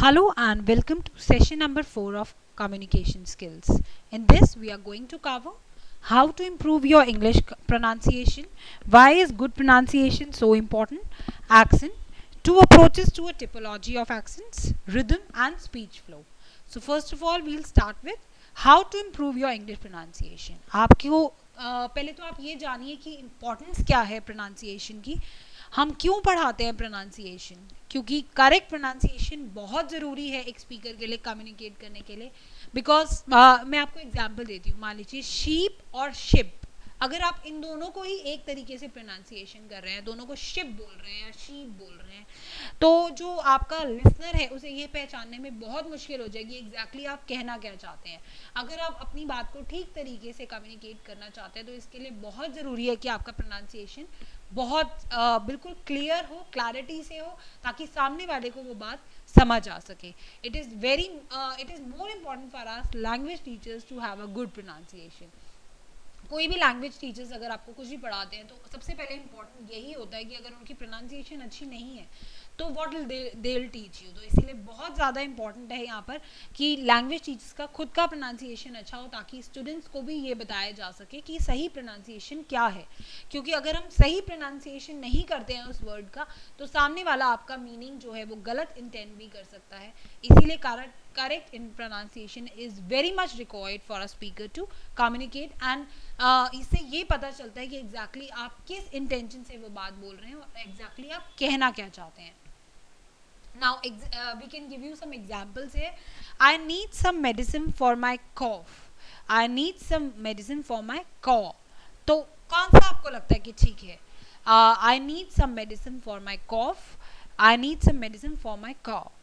Hello and welcome to session number 4 of communication skills. In this we are going to cover how to improve your English pronunciation, why is good pronunciation so important, accent, two approaches to a typology of accents, rhythm and speech flow. So first of all we'll start with how to improve your English pronunciation. आपको पहले तो आप ये जानिए कि importance क्या है pronunciation की, हम क्यों पढ़ाते हैं प्रोनाउंसिएशन, क्योंकि करेक्ट प्रोनाउंसिएशन बहुत ज़रूरी है एक स्पीकर के लिए कम्युनिकेट करने के लिए. बिकॉज मैं आपको एग्जांपल देती हूँ. मान लीजिए शीप और शिप, अगर आप इन दोनों को ही एक तरीके से प्रोनाउंसिएशन कर रहे हैं, दोनों को शिप बोल रहे हैं या शीप बोल रहे हैं, तो जो आपका लिसनर है उसे ये पहचानने में बहुत मुश्किल हो जाएगी एग्जैक्टली आप कहना क्या चाहते हैं. अगर आप अपनी बात को ठीक तरीके से कम्युनिकेट करना चाहते हैं तो इसके लिए बहुत ज़रूरी है कि आपका प्रोनाउंसिएशन बहुत बिल्कुल क्लियर हो, क्लैरिटी से हो, ताकि सामने वाले को वो बात समझ आ सके. It is more important for us language teachers to have a good pronunciation. कोई भी लैंग्वेज टीचर्स अगर आपको कुछ भी पढ़ाते हैं तो सबसे पहले इम्पोर्टेंट यही होता है कि अगर उनकी प्रोनाउंसिएशन अच्छी नहीं है तो what will they teach you. तो इसीलिए बहुत ज़्यादा इंपॉर्टेंट है यहाँ पर कि लैंग्वेज टीचर्स का खुद का प्रोनाउंसिएशन अच्छा हो, ताकि स्टूडेंट्स को भी ये बताया जा सके कि सही प्रोनाउंसिएशन क्या है. क्योंकि अगर हम सही प्रोनाउंसिएशन नहीं करते हैं उस वर्ड का तो सामने वाला आपका मीनिंग जो है वो गलत इंटेंड भी कर सकता है. इसीलिए correct in pronunciation is very much required for a speaker to communicate and इससे ये पता चलता है कि exactly आप किस intention से वो बात बोल रहे हैं और exactly आप कहना क्या चाहते हैं. Now we can give you some examples here. I need some medicine for my cough. I need some medicine for my cough. तो कौन सा आपको लगता है कि ठीक है? I need some medicine for my cough. I need some medicine for my cough.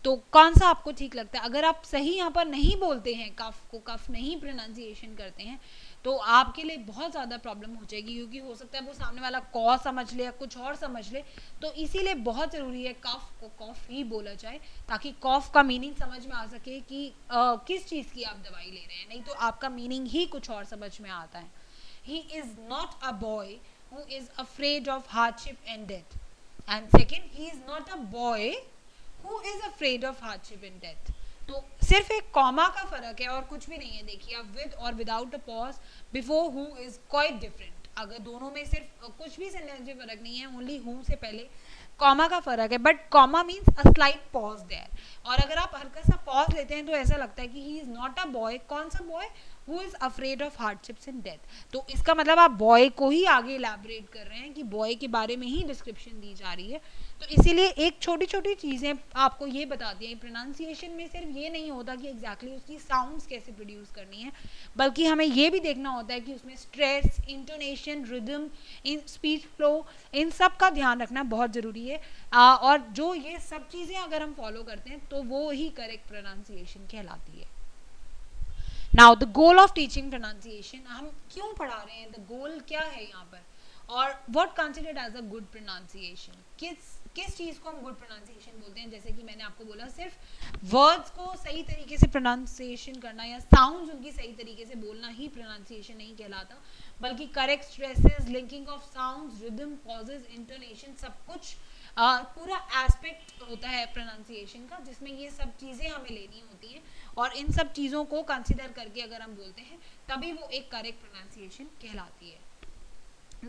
तो कौन सा आपको ठीक लगता है? अगर आप सही यहाँ पर नहीं बोलते हैं, कफ को कफ नहीं प्रोनाउंसिएशन करते हैं तो आपके लिए बहुत ज़्यादा प्रॉब्लम हो जाएगी, क्योंकि हो सकता है वो सामने वाला कॉ समझ ले या कुछ और समझ ले. तो इसीलिए बहुत ज़रूरी है कफ को कॉफ ही बोला जाए, ताकि कॉफ का मीनिंग समझ में आ सके कि किस चीज़ की आप दवाई ले रहे हैं. नहीं तो आपका मीनिंग ही कुछ और समझ में आता है. He is not a boy who is afraid of hardship and death. And second, he is not a boy Who is afraid of hardship and death. तो सिर्फ एक कॉमा का फर्क है और कुछ भी नहीं है. देखिए आप विद और without a pause before who is quite different. अगर दोनों में सिर्फ कुछ भी सेंटेंस में फर्क नहीं है, ओनली हु से पहले कॉमा का फर्क है, but comma means a slight pause there. और अगर आप हल्का सा पॉज लेते हैं तो ऐसा लगता है कि he is not a boy. कौन सा boy? Who is afraid of hardships and death. तो इसका मतलब आप बॉय को ही आगे इलैबोरेट कर रहे हैं कि बॉय के बारे में ही डिस्क्रिप्शन दी जा रही है. तो इसीलिए एक छोटी छोटी चीज़ें आपको ये बताती हैं. प्रोनाउंसिएशन में सिर्फ ये नहीं होता कि एग्जैक्टली उसकी साउंड्स कैसे प्रोड्यूस करनी है, बल्कि हमें ये भी देखना होता है कि उसमें stress, intonation, rhythm, in speech flow, इन सब का ध्यान रखना बहुत ज़रूरी है. और जो ये सब चीज़ें अगर हम फॉलो करते हैं तो वो ही करेक्ट प्रोनाउंसिएशन कहलाती है. Now the goal of teaching pronunciation, हम क्यों पढ़ा रहे हैं, द गोल क्या है यहाँ पर, और what considered as a good pronunciation. किस चीज़ को हम गुड प्रोनाउंसिएशन बोलते हैं. जैसे कि मैंने आपको बोला, सिर्फ वर्ड्स को सही तरीके से प्रोनाउंसिएशन करना या साउंड्स उनकी सही तरीके से बोलना ही प्रोनाउंसिएशन नहीं कहलाता, बल्कि correct stresses, linking of sounds, rhythm, pauses, intonation, सब कुछ पूरा एस्पेक्ट होता है प्रोनाउंसिएशन का, जिसमें ये सब चीज़ें हमें लेनी होती हैं. और इन सब चीज़ों को कंसिडर करके अगर हम बोलते हैं तभी वो एक करेक्ट प्रोनाउंसिएशन कहलाती है.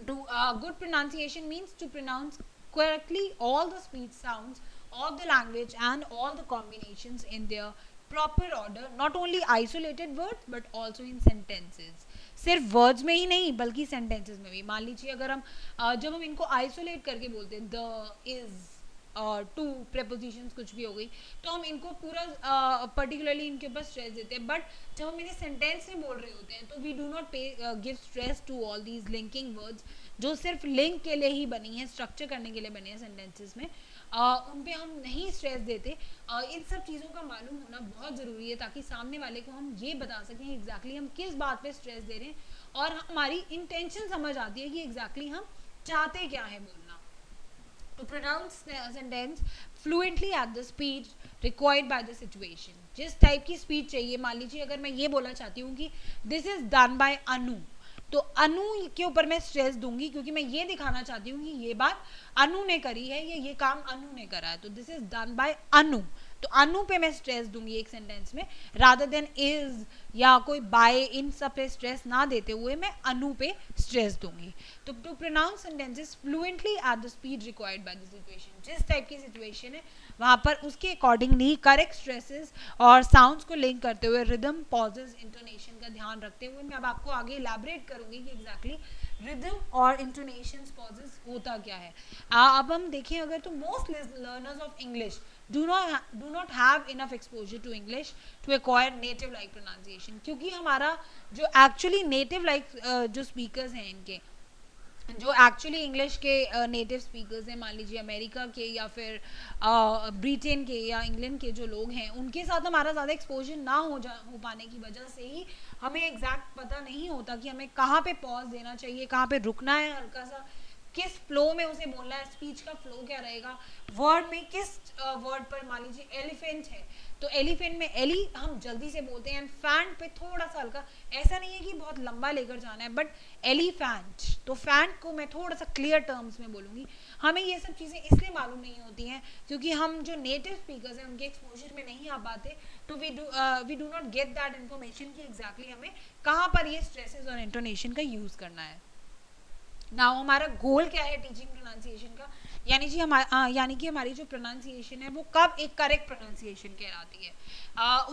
To good pronunciation means to pronounce correctly all the speech sounds of the language and all the combinations in their proper order, not only isolated words but also in sentences. सिर्फ words में ही नहीं बल्कि sentences में भी. मान लीजिए अगर हम जब हम इनको आइसोलेट करके बोलते हैं, द, इज, टू प्रेपोजिशंस कुछ भी हो गई, तो हम इनको पूरा पर्टिकुलरली इनके ऊपर स्ट्रेस देते हैं. बट जब हम इन्हें सेंटेंस में बोल रहे होते हैं तो we do not give stress to all these linking words जो सिर्फ लिंक के लिए ही बनी है, स्ट्रक्चर करने के लिए बनी है सेंटेंसेस में. उन पे हम नहीं स्ट्रेस देते. इन सब चीज़ों का मालूम होना बहुत ज़रूरी है, ताकि सामने वाले को हम ये बता सकें एग्जैक्टली हम किस बात पे स्ट्रेस दे रहे हैं और हमारी इंटेंशन समझ आती है कि एग्जैक्टली हम चाहते क्या है बोलना. To pronounce the sentence fluently at the speed required by the situation. जिस टाइप की स्पीच चाहिए, मान लीजिए अगर मैं ये बोलना चाहती हूँ कि दिस इज डन बाय अनु, तो अनु के ऊपर मैं स्ट्रेस दूंगी क्योंकि मैं ये दिखाना चाहती हूँ कि ये बात अनु ने करी है, ये काम अनु ने करा है. तो दिस इज डन बाय अनु. तो अनु पे मैं स्ट्रेस दूंगी एक सेंटेंस में, रादर देन इज या कोई बाय, इन सब पे स्ट्रेस ना देते हुए मैं अनु पे स्ट्रेस दूंगी। तो to pronounce sentences fluently at the speed required by the situation, जिस टाइप की सिचुएशन है वहाँ पर उसके अकॉर्डिंगली करेक्ट स्ट्रेसेस और साउंड्स को लिंक करते हुए रिदम, पॉजेज, इंटोनेशन का ध्यान रखते हुए मैं अब आपको आगे इलैबोरेट करूंगी कि एग्जैक्टली रिदम और इंटोनेशंस, पॉजेज होता क्या है। अब हम देखें अगर तो most learners of English do not have enough exposure to English to acquire native like pronunciation, क्योंकि हमारा जो actually native like जो speakers हैं इनके, जो एक्चुअली इंग्लिश के नेटिव स्पीकर्स हैं, मान लीजिए अमेरिका के या फिर ब्रिटेन के या इंग्लैंड के जो लोग हैं, उनके साथ हमारा ज़्यादा एक्सपोजर ना हो पाने की वजह से ही हमें एग्जैक्ट पता नहीं होता कि हमें कहाँ पे पॉज देना चाहिए, कहाँ पे रुकना है, हल्का सा किस फ्लो में उसे बोलना है, स्पीच का फ्लो क्या रहेगा, वर्ड में किस वर्ड पर, मान लीजिए एलिफेंट है तो एलिफेंट में एली हम जल्दी से बोलते हैं, एंड फैंट पे थोड़ा सा हल्का, ऐसा नहीं है कि बहुत लंबा लेकर जाना है, बट एलिफेंट, तो फैंट को मैं थोड़ा सा क्लियर टर्म्स में बोलूँगी। हमें ये सब चीज़ें इसलिए मालूम नहीं होती हैं क्योंकि हम जो नेटिव स्पीकर्स हैं उनके एक्सपोजर में नहीं आ पाते, तो we do not get that information कि एग्जैक्टली हमें कहाँ पर ये स्ट्रेसेस और इंटोनेशन का यूज़ करना है। नाउ हमारा गोल क्या है टीचिंग प्रोनाउंसिएशन का, यानी कि हमारी जो प्रोनाउंसिएशन है वो कब एक करेक्ट प्रोनाउंसिएशन कहलाती है,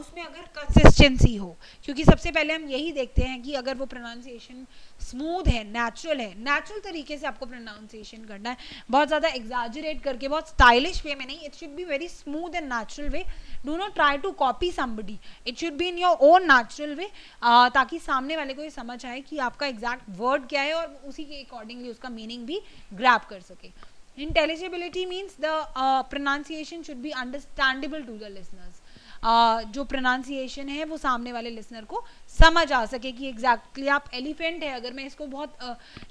उसमें अगर कंसिस्टेंसी हो, क्योंकि सबसे पहले हम यही देखते हैं कि अगर वो प्रोनाउंसिएशन स्मूथ है, नेचुरल तरीके से आपको प्रोनाउंसिएशन करना है, बहुत ज़्यादा एग्जैजरेट करके, बहुत स्टाइलिश वे में नहीं, it should be very smooth and natural way, do not try to copy somebody, it should be in your own natural way, ताकि सामने वाले को ये समझ आए कि आपका एग्जैक्ट वर्ड क्या है और उसी के अकॉर्डिंगली उसका मीनिंग भी ग्रैब कर सके। Intelligibility means the pronunciation should be understandable to the listeners, जो प्रोनाउंसिएशन है वो सामने वाले लिसनर को समझ आ सके कि एग्जैक्टली आप एलिफेंट है, अगर मैं इसको बहुत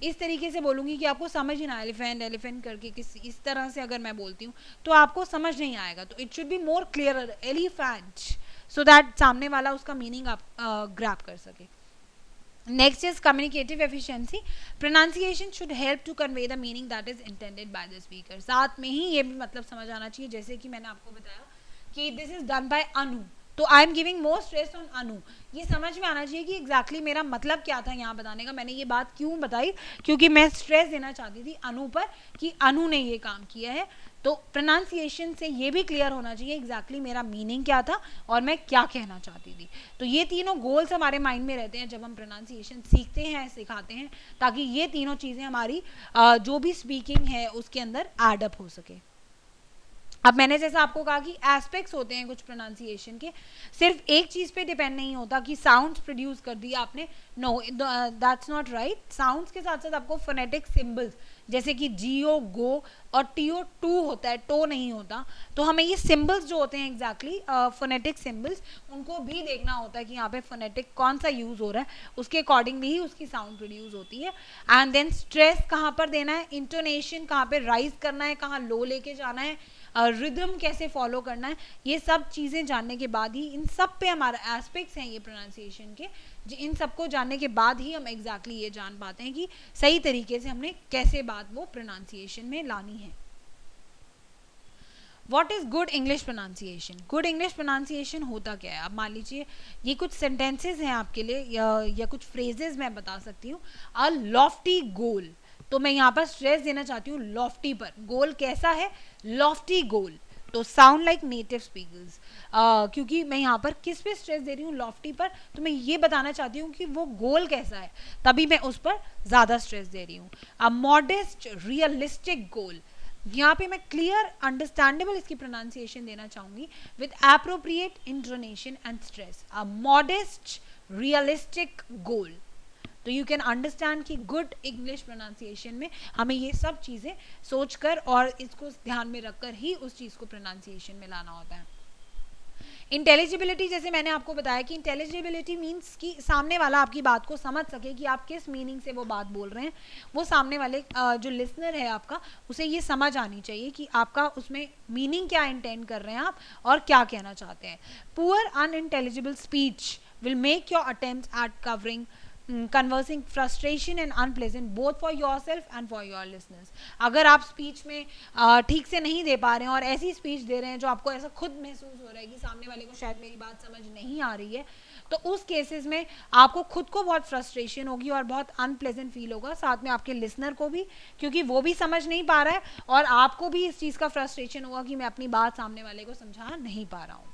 इस तरीके से बोलूँगी कि आपको समझ ही ना, एलिफेंट करके इस तरह से अगर मैं बोलती हूँ तो आपको समझ नहीं आएगा, तो it should be more clear elephant, so that सामने वाला उसका मीनिंग आप ग्रैब कर सके। Next is communicative efficiency. Pronunciation should help to convey the meaning that is intended by the speaker. साथ में ही ये भी मतलब समझ आना चाहिए, जैसे कि मैंने आपको बताया कि this is done by Anu, तो I am giving more stress on Anu, ये समझ में आना चाहिए कि एग्जैक्टली मेरा मतलब क्या था यहाँ बताने का, मैंने ये बात क्यों बताई, क्योंकि मैं स्ट्रेस देना चाहती थी अनु पर कि अनु ने ये काम किया है, तो प्रोनाउंसिएशन से ये भी क्लियर होना चाहिए एग्जैक्टली मेरा मीनिंग क्या था और मैं क्या कहना चाहती थी। तो ये तीनों गोल्स हमारे माइंड में रहते हैं जब हम प्रोनाउंसिएशन सीखते हैं, सिखाते हैं, ताकि ये तीनों चीज़ें हमारी जो भी स्पीकिंग है उसके अंदर एड अप हो सके। अब मैंने जैसा आपको कहा कि एस्पेक्ट्स होते हैं कुछ प्रोनाउंसिएशन के, सिर्फ एक चीज़ पे डिपेंड नहीं होता कि साउंड्स प्रोड्यूस कर दिया आपने, no that's not right. Sounds के साथ साथ आपको फोनेटिक सिंबल्स जैसे कि जीओ गो और टीओ टू होता है, टो नहीं होता, तो हमें ये सिंबल्स जो होते हैं एग्जैक्टली फोनेटिक सिंबल्स, उनको भी देखना होता है कि यहाँ पे फोनेटिक कौन सा यूज़ हो रहा है, उसके अकॉर्डिंगली ही उसकी साउंड प्रोड्यूस होती है। एंड देन स्ट्रेस कहाँ पर देना है, इंटोनेशन कहाँ पे राइज करना है, कहाँ लो लेके जाना है, रिदम कैसे फॉलो करना है, ये सब चीज़ें जानने के बाद ही, इन सब पे हमारा एस्पेक्ट्स हैं ये प्रोनाउंसिएशन के, इन सबको जानने के बाद ही हम एग्जैक्टली ये जान पाते हैं कि सही तरीके से हमने कैसे बात वो प्रोनाउंसिएशन में लानी है। What is good English pronunciation? Good English pronunciation होता क्या है? अब मान लीजिए ये कुछ सेंटेंसेज हैं आपके लिए या कुछ फ्रेजेस मैं बता सकती हूँ। अ लॉफ्टी गोल, तो मैं यहाँ पर स्ट्रेस देना चाहती हूँ लॉफ्टी पर। गोल कैसा है? लॉफ्टी गोल। तो साउंड लाइक नेटिव स्पीकर्स, क्योंकि मैं यहाँ पर किस पे स्ट्रेस दे रही हूँ? लॉफ्टी पर। तो मैं ये बताना चाहती हूँ कि वो गोल कैसा है, तभी मैं उस पर ज़्यादा स्ट्रेस दे रही हूँ। अ मॉडेस्ट रियलिस्टिक गोल, यहाँ पे मैं क्लियर अंडरस्टैंडेबल इसकी प्रोनाउंसिएशन देना चाहूँगी with appropriate intonation and stress. A modest realistic गोल, तो यू कैन अंडरस्टैंड कि गुड इंग्लिश प्रोनाउंसिएशन में हमें ये सब चीज़ें सोचकर और इसको ध्यान में रखकर ही उस चीज़ को प्रोनाउंसिएशन में लाना होता है। इंटेलिजिबिलिटी, जैसे मैंने आपको बताया कि इंटेलिजिबिलिटी मीन्स कि सामने वाला आपकी बात को समझ सके कि आप किस मीनिंग से वो बात बोल रहे हैं, वो सामने वाले जो लिसनर है आपका, उसे ये समझ आनी चाहिए कि आपका उसमें मीनिंग क्या इंटेंड कर रहे हैं आप और क्या कहना चाहते हैं। Poor unintelligible speech will make your attempts at covering conversing frustration and unpleasant both for yourself and for your listeners. अगर आप स्पीच में ठीक से नहीं दे पा रहे हैं और ऐसी स्पीच दे रहे हैं जो आपको ऐसा खुद महसूस हो रहा है कि सामने वाले को शायद मेरी बात समझ नहीं आ रही है, तो उस केसेस में आपको खुद को बहुत फ्रस्ट्रेशन होगी और बहुत अनप्लेजेंट फील होगा, साथ में आपके लिसनर को भी, क्योंकि वो भी समझ नहीं पा रहा है और आपको भी इस चीज़ का फ्रस्ट्रेशन होगा कि मैं अपनी बात सामने वाले को समझा नहीं पा रहा हूँ.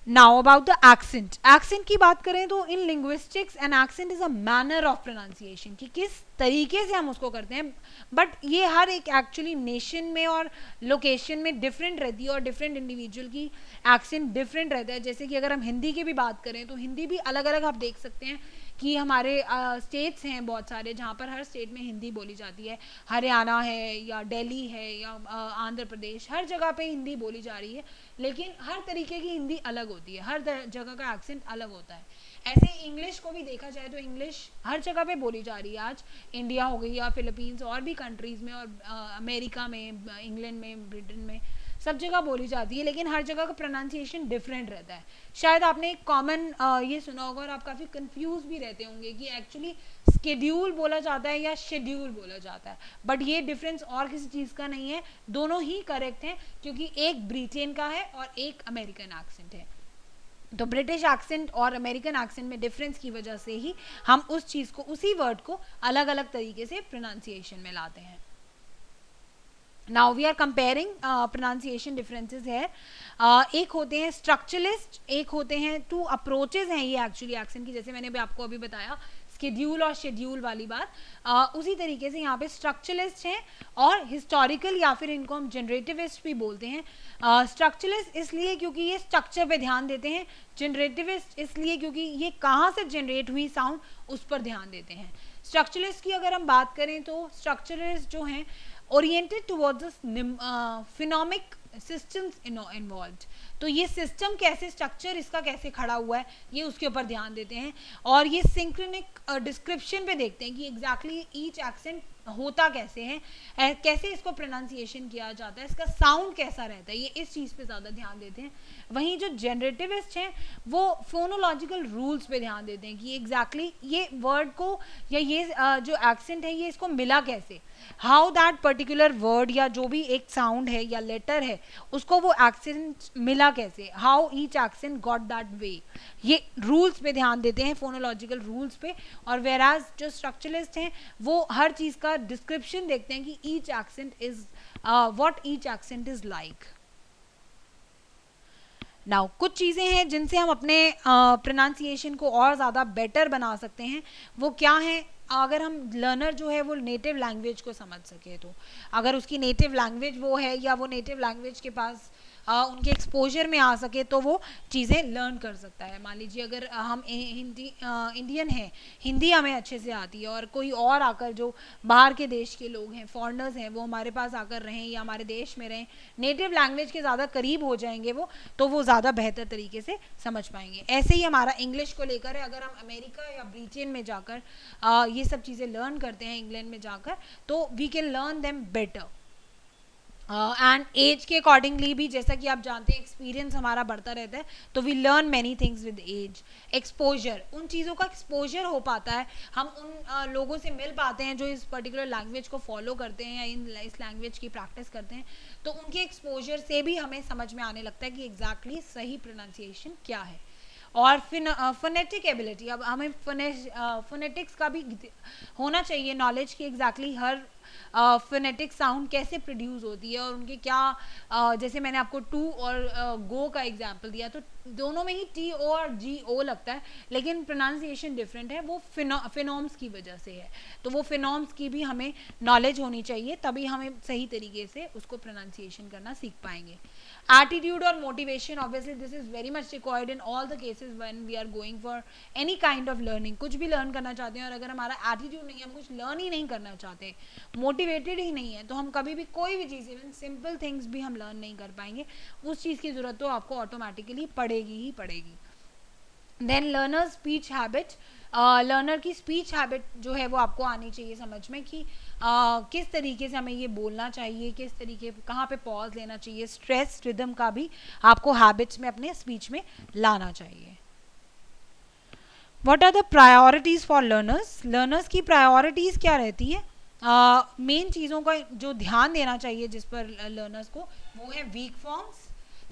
Now about the accent. Accent की बात करें तो इन linguistics an accent is a manner of pronunciation, कि किस तरीके से हम उसको करते हैं, बट ये हर एक एक्चुअली नेशन में और लोकेशन में डिफरेंट रहती है और डिफरेंट इंडिविजुअल की एक्सेंट डिफरेंट रहता है. जैसे कि अगर हम हिंदी की भी बात करें तो हिंदी भी अलग अलग आप देख सकते हैं कि हमारे स्टेट्स हैं बहुत सारे जहाँ पर हर स्टेट में हिंदी बोली जाती है. हरियाणा है या दिल्ली है या आंध्र प्रदेश, हर जगह पे हिंदी बोली जा रही है, लेकिन हर तरीके की हिंदी अलग होती है, हर जगह का एक्सेंट अलग होता है. ऐसे इंग्लिश को भी देखा जाए तो इंग्लिश हर जगह पे बोली जा रही है आज. इंडिया हो गई या फिलीपींस और भी कंट्रीज़ में और अमेरिका में, इंग्लैंड में, ब्रिटेन में, सब जगह बोली जाती है, लेकिन हर जगह का प्रोनाउंसिएशन डिफरेंट रहता है. शायद आपने एक कॉमन ये सुना होगा और आप काफ़ी कंफ्यूज भी रहते होंगे कि एक्चुअली स्केड्यूल बोला जाता है या शेड्यूल बोला जाता है, बट ये डिफरेंस और किसी चीज़ का नहीं है, दोनों ही करेक्ट हैं, क्योंकि एक ब्रिटेन का है और एक अमेरिकन एक्सेंट है. तो ब्रिटिश एक्सेंट और अमेरिकन एक्सेंट में डिफरेंस की वजह से ही हम उस चीज़ को, उसी वर्ड को अलग अलग तरीके से प्रोनाउंसिएशन में लाते हैं. Now we are comparing pronunciation differences है. एक होते हैं स्ट्रक्चरलिस्ट, एक होते हैं टू अप्रोचेज हैं ये एक्चुअली एक्सेंट की, जैसे मैंने भी आपको अभी बताया स्केड्यूल और शेड्यूल वाली बात. उसी तरीके से यहाँ पे स्ट्रक्चरलिस्ट हैं और हिस्टोरिकल या फिर इनको हम जनरेटिविस्ट भी बोलते हैं. स्ट्रक्चरलिस्ट इसलिए क्योंकि ये स्ट्रक्चर पे ध्यान देते हैं, जनरेटिविस्ट इसलिए क्योंकि ये कहाँ से जनरेट हुई साउंड उस पर ध्यान देते हैं. स्ट्रक्चरलिस्ट की अगर हम बात करें तो स्ट्रक्चरलिस्ट जो हैं ओरिएंटेड टुवर्ड्स फिनोमिक सिस्टम्स इन्वॉल्व्ड, तो ये सिस्टम कैसे, स्ट्रक्चर इसका कैसे खड़ा हुआ है, ये उसके ऊपर ध्यान देते हैं. और ये सिंक्रोनिक डिस्क्रिप्शन पे देखते हैं कि एग्जैक्टली ईच एक्सेंट होता कैसे है, कैसे इसको प्रोनाउंसिएशन किया जाता है, इसका साउंड कैसा रहता है, ये इस चीज़ पे ज़्यादा ध्यान देते हैं. वहीं जो जनरेटिविस्ट हैं वो फोनोलॉजिकल रूल्स पे ध्यान देते हैं कि एग्जैक्टली ये वर्ड को या ये जो एक्सेंट है ये इसको मिला कैसे, हाउ दैट पर्टिकुलर वर्ड या जो भी एक साउंड है या लेटर है उसको वो एक्सेंट मिला कैसे, how each accent got that way, ये रूल्स पे ध्यान देते हैं, फोनोलॉजिकल रूल्स पे. और वेराज जो स्ट्रक्चरलिस्ट हैं वो हर चीज़ का डिस्क्रिप्शन देखते हैं कि each accent is what each accent is like. Now कुछ चीज़ें हैं जिनसे हम अपने प्रोनाउंसिएशन को और ज़्यादा बेटर बना सकते हैं. वो क्या हैं? अगर हम लर्नर जो है वो नेटिव लैंग्वेज को समझ सके, तो अगर उसकी नेटिव लैंग्वेज वो है या वो नेटिव लैंग्वेज के पास उनके एक्सपोजर में आ सके तो वो चीज़ें लर्न कर सकता है. मान लीजिए अगर हम इंडियन हैं, हिंदी हमें अच्छे से आती है और कोई और आकर जो बाहर के देश के लोग हैं, फॉरेनर्स हैं, वो हमारे पास आकर रहें या हमारे देश में रहें, नेटिव लैंग्वेज के ज़्यादा करीब हो जाएंगे वो, तो वो ज़्यादा बेहतर तरीके से समझ पाएंगे. ऐसे ही हमारा इंग्लिश को लेकर है, अगर हम अमेरिका या ब्रिटेन में जाकर ये सब चीज़ें लर्न करते हैं, इंग्लैंड में जाकर, तो we can learn them better. And age के अकॉर्डिंगली भी, जैसा कि आप जानते हैं एक्सपीरियंस हमारा बढ़ता रहता है, तो we learn many things with age. Exposure, उन चीज़ों का एक्सपोजर हो पाता है, हम उन लोगों से मिल पाते हैं जो इस पर्टिकुलर लैंग्वेज को फॉलो करते हैं या इस लैंग्वेज की प्रैक्टिस करते हैं, तो उनके एक्सपोजर से भी हमें समझ में आने लगता है कि एग्जैक्टली सही प्रोनाउंसिएशन क्या है. और फोनेटिक एबिलिटी, अब हमें फोनेटिक्स का भी होना चाहिए नॉलेज कि एग्जैक्टली हर फोनेटिक साउंड कैसे प्रोड्यूस होती है और उनके क्या, जैसे मैंने आपको टू और गो का एग्जांपल दिया, तो दोनों में ही टी ओ और जी ओ लगता है, लेकिन प्रोनाउंसिएशन डिफरेंट है, वो फिनोम्स की वजह से है. तो वो फिनोम्स की भी हमें नॉलेज होनी चाहिए, तभी हमें सही तरीके से उसको प्रोनाउंसिएशन करना सीख पाएंगे. एटीट्यूड और motivation, obviously this is very much required in all the cases when we are going for any kind of learning. कुछ भी लर्न करना चाहते हैं और अगर हमारा एटीट्यूड नहीं है, हम कुछ लर्न ही नहीं करना चाहते, मोटिवेटेड ही नहीं है, तो हम कभी भी कोई भी चीज़, इवन सिंपल थिंग्स भी हम लर्न नहीं कर पाएंगे. उस चीज़ की ज़रूरत तो आपको ऑटोमेटिकली पड़ेगी ही पड़ेगी. Then learner speech habit, learner की स्पीच हैबिट जो है वो आपको आनी चाहिए समझ में कि किस तरीके से हमें ये बोलना चाहिए, किस तरीके, कहाँ पे पॉज लेना चाहिए, स्ट्रेस, रिदम का भी आपको हैबिट्स में अपने स्पीच में लाना चाहिए. What are the priorities for learners? Learners की प्रायोरिटीज़ क्या रहती है? मेन चीज़ों का जो ध्यान देना चाहिए जिस पर लर्नर्स को, वो है weak forms,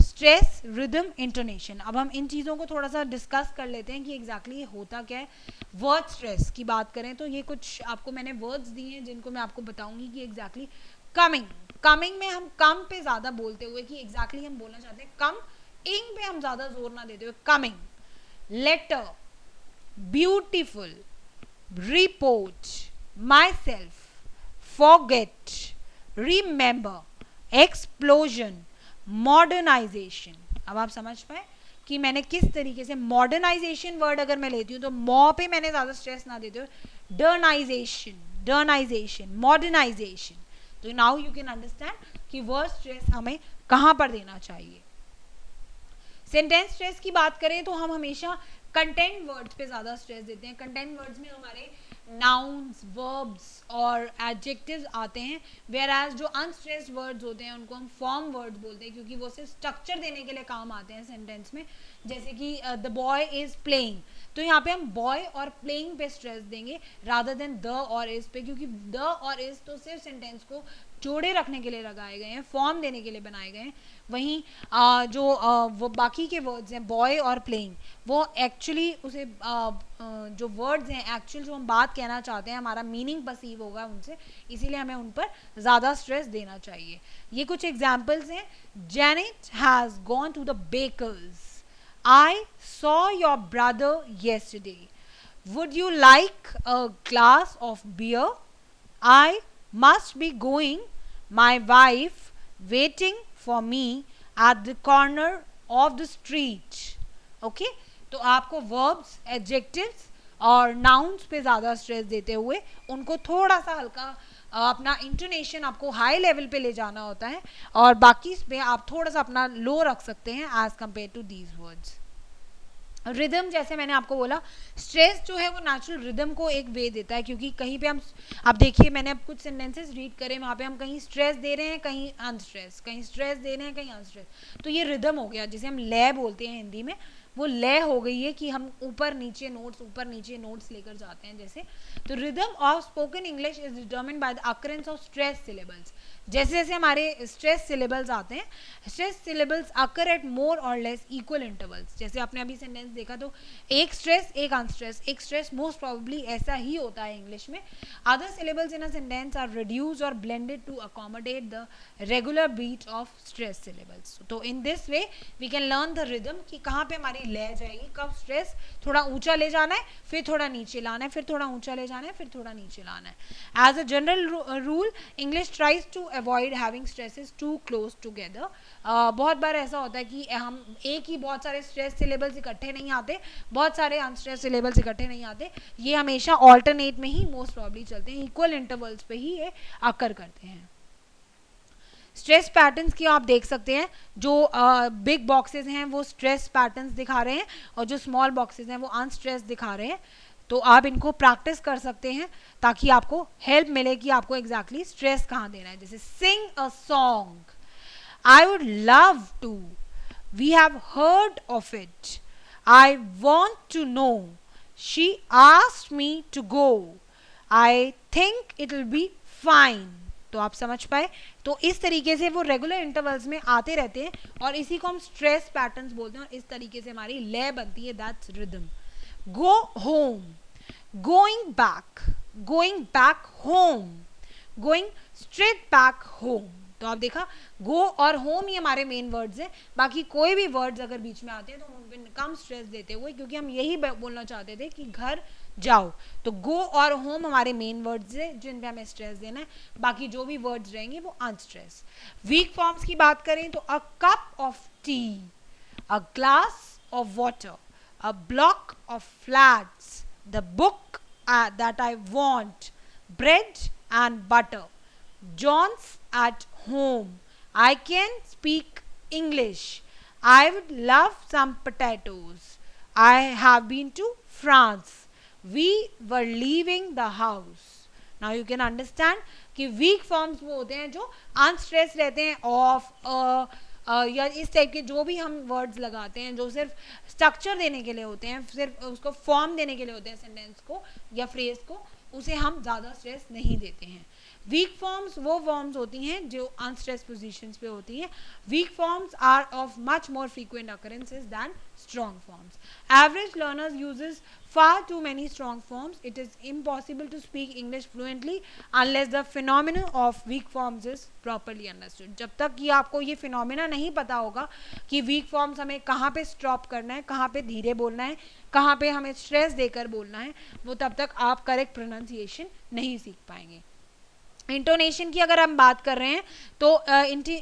stress, rhythm, intonation. अब हम इन चीज़ों को थोड़ा सा डिस्कस कर लेते हैं कि एग्जैक्टली ये होता क्या है. वर्ड स्ट्रेस की बात करें तो ये कुछ आपको मैंने वर्ड्स दिए हैं जिनको मैं आपको बताऊंगी कि एग्जैक्टली कमिंग में हम कम पे ज़्यादा बोलते हुए कि एग्जैक्टली हम बोलना चाहते हैं कम, इंग पे हम ज़्यादा जोर ना देते हुए coming. Letter, beautiful, report, myself, forget, remember, explosion, modernization. अब आप समझ पाए कि मैंने किस तरीके से मॉडर्नाइजेशन वर्ड अगर मैं लेती हूँ तो मॉ पे मैंने ज़्यादा स्ट्रेस ना देते हुए डर्नाइजेशन, मॉडर्नाइजेशन. तो नाउ यू कैन अंडरस्टैंड कि वर्ड स्ट्रेस हमें कहाँ पर देना चाहिए. सेंटेंस स्ट्रेस की बात करें तो हम हमेशा कंटेंट वर्ड्स पे ज़्यादा स्ट्रेस देते हैं. कंटेंट वर्ड्स में हमारे नाउन्स, वर्ब्स और एडजेक्टिव्स आते हैं, वेयर एज जो अनस्ट्रेस्ड वर्ड्स होते हैं उनको हम फॉर्म वर्ड्स बोलते हैं क्योंकि वो सिर्फ स्ट्रक्चर देने के लिए काम आते हैं सेंटेंस में. जैसे कि द बॉय इज प्लेइंग, तो यहाँ पे हम बॉय और प्लेइंग पे स्ट्रेस देंगे रादर देन द और इज पे, क्योंकि द और इज तो सिर्फ सेंटेंस को जोड़े रखने के लिए लगाए गए हैं, फॉर्म देने के लिए बनाए गए हैं. वहीं वो बाकी के वर्ड्स हैं बॉय और प्लेइंग, वो एक्चुअली उसे जो वर्ड्स हैं एक्चुअल जो हम बात कहना चाहते हैं हमारा मीनिंग परसीव होगा उनसे, इसीलिए हमें उन पर ज़्यादा स्ट्रेस देना चाहिए. ये कुछ एग्जाम्पल्स हैं. Janet has gone to the bakers. I saw your brother yesterday. Would you like a glass of beer? I must be going. My wife waiting for me at the corner of the street. Okay? तो आपको verbs, adjectives और nouns पे ज़्यादा stress देते हुए उनको थोड़ा सा हल्का अपना इंटोनेशन आपको हाई लेवल पे ले जाना होता है और बाकी पे आप थोड़ा सा अपना लो रख सकते हैं as compare to these words. Rhythm, जैसे मैंने आपको बोला, स्ट्रेस जो है वो नेचुरल रिदम को एक वे देता है क्योंकि कहीं पे हम, आप देखिए मैंने अब कुछ सेंटेंसेस रीड करे, वहाँ पे हम कहीं स्ट्रेस दे रहे हैं कहीं अनस्ट्रेस, कहीं स्ट्रेस दे रहे हैं कहीं अनस्ट्रेस, तो ये रिदम हो गया जिसे हम लय बोलते हैं हिंदी में. वो लय हो गई है कि हम ऊपर नीचे नोट्स लेकर जाते हैं जैसे. तो rhythm of spoken English is determined by the occurrence of stress syllables. जैसे जैसे हमारे स्ट्रेस सिलेबल्स आते हैं, स्ट्रेस सिलेबल्स अकर एट मोर और लेस इक्वल इंटरवल्स. जैसे आपने अभी सेंटेंस देखा तो एक स्ट्रेस एक अनस्ट्रेस, एक स्ट्रेस मोस्ट प्रोबेबली ऐसा ही होता है इंग्लिश में. Other syllables in a sentence are reduced और blended to accommodate the regular beat of stress syllables. तो in this way we can learn the rhythm कि कहाँ पे हमारी लय जाएगी, कब स्ट्रेस थोड़ा ऊंचा ले जाना है फिर थोड़ा नीचे लाना है, फिर थोड़ा ऊंचा ले जाना है फिर थोड़ा नीचे लाना है. As a general rule English tries to avoid having stresses too close together. बहुत बार ऐसा होता है कि हम एक ही बहुत सारे स्ट्रेस सिलेबल्स इकट्ठे नहीं आते, बहुत सारे अनस्ट्रेस सिलेबल्स इकट्ठे नहीं आते, ये हमेशा ऑल्टरनेट में ही मोस्ट प्रॉब्ली चलते हैं, इक्वल इंटरवल्स पे ही ये अकर करते हैं. स्ट्रेस पैटर्न्स की आप देख सकते हैं, जो बिग बॉक्सेस हैं वो स्ट्रेस पैटर्न्स दिखा रहे हैं और जो स्मॉल बॉक्सेस हैं वो अनस्ट्रेस दिखा रहे हैं. तो आप इनको प्रैक्टिस कर सकते हैं ताकि आपको हेल्प मिले कि आपको एग्जैक्टली स्ट्रेस कहाँ देना है. जैसे sing a song, I would love to, we have heard of it, I want to know, she asked me to go, I think it will be fine. तो आप समझ पाए. तो इस तरीके से वो रेगुलर इंटरवल्स में आते रहते हैं और इसी को हम स्ट्रेस पैटर्न्स बोलते हैं और इस तरीके से हमारी लय बनती है, that's rhythm. Go home, going back home, going straight back home. तो आप देखा गो और होम ही हमारे मेन वर्ड्स हैं, बाकी कोई भी वर्ड्स अगर बीच में आते हैं तो हम उन पर कम स्ट्रेस देते हुए, क्योंकि हम यही बोलना चाहते थे कि घर जाओ. तो गो और होम हमारे मेन वर्ड्स हैं जिन पे हमें स्ट्रेस देना है, बाकी जो भी वर्ड्स रहेंगे वो अनस्ट्रेस. वीक फॉर्म्स की बात करें तो a cup of T, a glass of water, a block of flats, the book that I want, bread and butter, John's at home, I can speak English, I would love some potatoes, I have been to France, we were leaving the house. Now you can understand कि weak forms वो होते हैं जो unstressed रहते हैं, of, या इस type के जो भी हम वर्ड्स लगाते हैं जो सिर्फ स्ट्रक्चर देने के लिए होते हैं, सिर्फ उसको फॉर्म देने के लिए होते हैं सेंटेंस को या फ्रेज को, उसे हम ज़्यादा स्ट्रेस नहीं देते हैं. वीक फॉर्म्स वो फॉर्म्स होती हैं जो अनस्ट्रेस पोजीशंस पे होती हैं. Weak forms are of much more frequent occurrences than strong forms. Average learners uses far too many strong forms. It is impossible to speak English fluently unless the phenomena of weak forms is properly understood. जब तक कि आपको ये phenomena नहीं पता होगा कि week forms हमें कहाँ पे स्टॉप करना है, कहाँ पे धीरे बोलना है, कहाँ पे हमें स्ट्रेस देकर बोलना है, वो तब तक आप करेक्ट प्रोनाउंसिएशन नहीं सीख पाएंगे. इंटोनेशन की अगर हम बात कर रहे हैं तो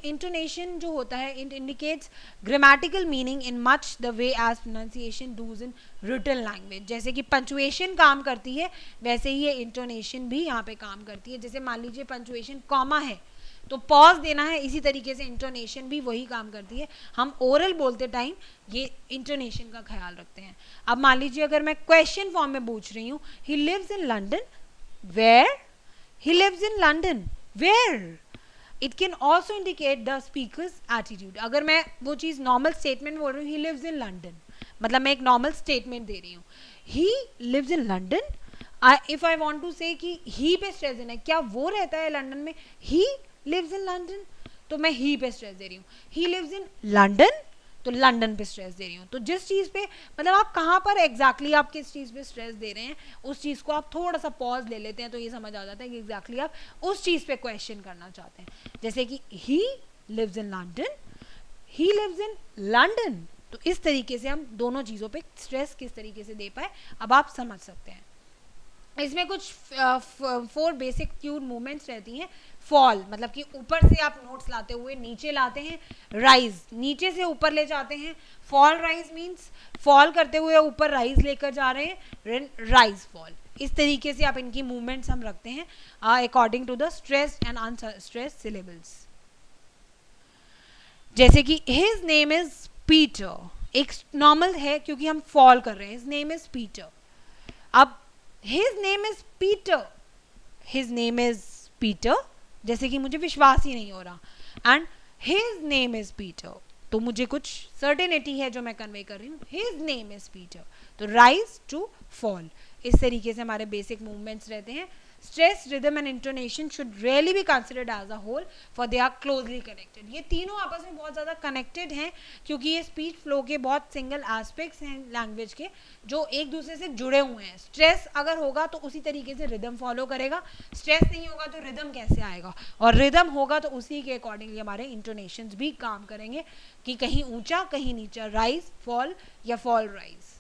इंटोनेशन जो होता है it indicates grammatical meaning in much the way as pronunciation does in written language. जैसे कि पंचुएशन काम करती है वैसे ही ये इंटोनेशन भी यहाँ पे काम करती है. जैसे मान लीजिए पंचुएशन कॉमा है तो पॉज देना है, इसी तरीके से इंटोनेशन भी वही काम करती है. हम ओरल बोलते टाइम ये इंटोनेशन का ख्याल रखते हैं. अब मान लीजिए अगर मैं क्वेश्चन फॉर्म में पूछ रही हूँ, he lives in London, where? He lives in London. Where? It can also indicate the speaker's attitude. अगर मैं वो चीज़ नॉर्मल स्टेटमेंट बोल रही हूँ, he lives in London, मतलब मैं एक नॉर्मल स्टेटमेंट दे रही हूँ. He lives in London. If I want to say कि he पे स्ट्रेस देना है, क्या वो रहता है लंदन में? He lives in London, तो मैं he पे स्ट्रेस दे रही हूँ. He lives in London, तो लंदन पे स्ट्रेस दे रही हूँ. तो जिस चीज़ पे मतलब आप कहाँ पर एग्जैक्टली आप किस चीज़ पे स्ट्रेस दे रहे हैं उस चीज़ को आप थोड़ा सा पॉज ले लेते हैं तो ये समझ आ जाता है कि एग्जैक्टली आप उस चीज़ पे क्वेश्चन करना चाहते हैं. जैसे कि he lives in London, he lives in London. तो इस तरीके से हम दोनों चीज़ों पे स्ट्रेस किस तरीके से दे पाए अब आप समझ सकते हैं. इसमें कुछ 4 बेसिक ट्यून मूवमेंट्स रहती हैं. फॉल मतलब कि ऊपर से आप नोट्स लाते हुए नीचे लाते हैं. राइज नीचे से ऊपर ले जाते हैं. फॉल राइज मीन्स फॉल करते हुए ऊपर राइज लेकर जा रहे हैं. राइज फॉल, इस तरीके से आप इनकी मूवमेंट्स हम रखते हैं according to the stress and unstress syllables. जैसे कि हिज नेम इज पीटर, एक नॉर्मल है क्योंकि हम फॉल कर रहे हैं. His name is Peter. अब his name is Peter, his name is Peter, जैसे कि मुझे विश्वास ही नहीं हो रहा. And his name is Peter, तो मुझे कुछ सर्टेनिटी है जो मैं कन्वे कर रही हूँ. his name is Peter, तो rise to fall. इस तरीके से हमारे बेसिक मूवमेंट्स रहते हैं. Stress, rhythm and intonation should really be considered as a whole for they are closely connected. ये तीनों आपस में बहुत ज़्यादा कनेक्टेड हैं क्योंकि ये स्पीच फ्लो के बहुत सिंगल एस्पेक्ट्स हैं लैंग्वेज के जो एक दूसरे से जुड़े हुए हैं. स्ट्रेस अगर होगा तो उसी तरीके से रिदम फॉलो करेगा. स्ट्रेस नहीं होगा तो रिदम कैसे आएगा, और रिदम होगा तो उसी के अकॉर्डिंगली हमारे इंटोनेशंस भी काम करेंगे कि कहीं ऊंचा कहीं नीचा, राइज फॉल या फॉल राइज.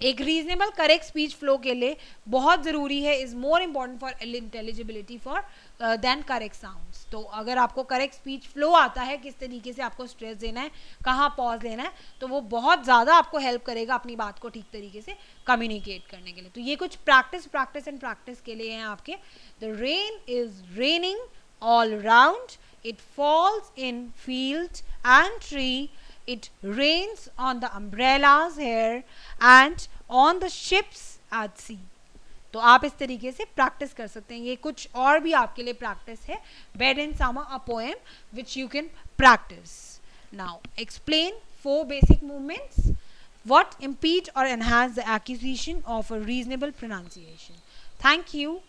एक रीजनेबल करेक्ट स्पीच फ्लो के लिए बहुत ज़रूरी है, is more important for intelligibility for then correct sounds. तो अगर आपको करेक्ट स्पीच फ्लो आता है, किस तरीके से आपको स्ट्रेस देना है, कहाँ पॉज लेना है, तो वो बहुत ज़्यादा आपको हेल्प करेगा अपनी बात को ठीक तरीके से कम्युनिकेट करने के लिए. तो ये कुछ प्रैक्टिस के लिए हैं आपके. The rain is raining all round, it falls in field and tree, it rains on the umbrellas here and on the ships at sea. तो आप इस तरीके से प्रैक्टिस कर सकते हैं. ये कुछ और भी आपके लिए प्रैक्टिस है. Bed in Summer, a poem which you can practice. Now explain 4 basic movements what impede or enhance the acquisition of a reasonable pronunciation. Thank you.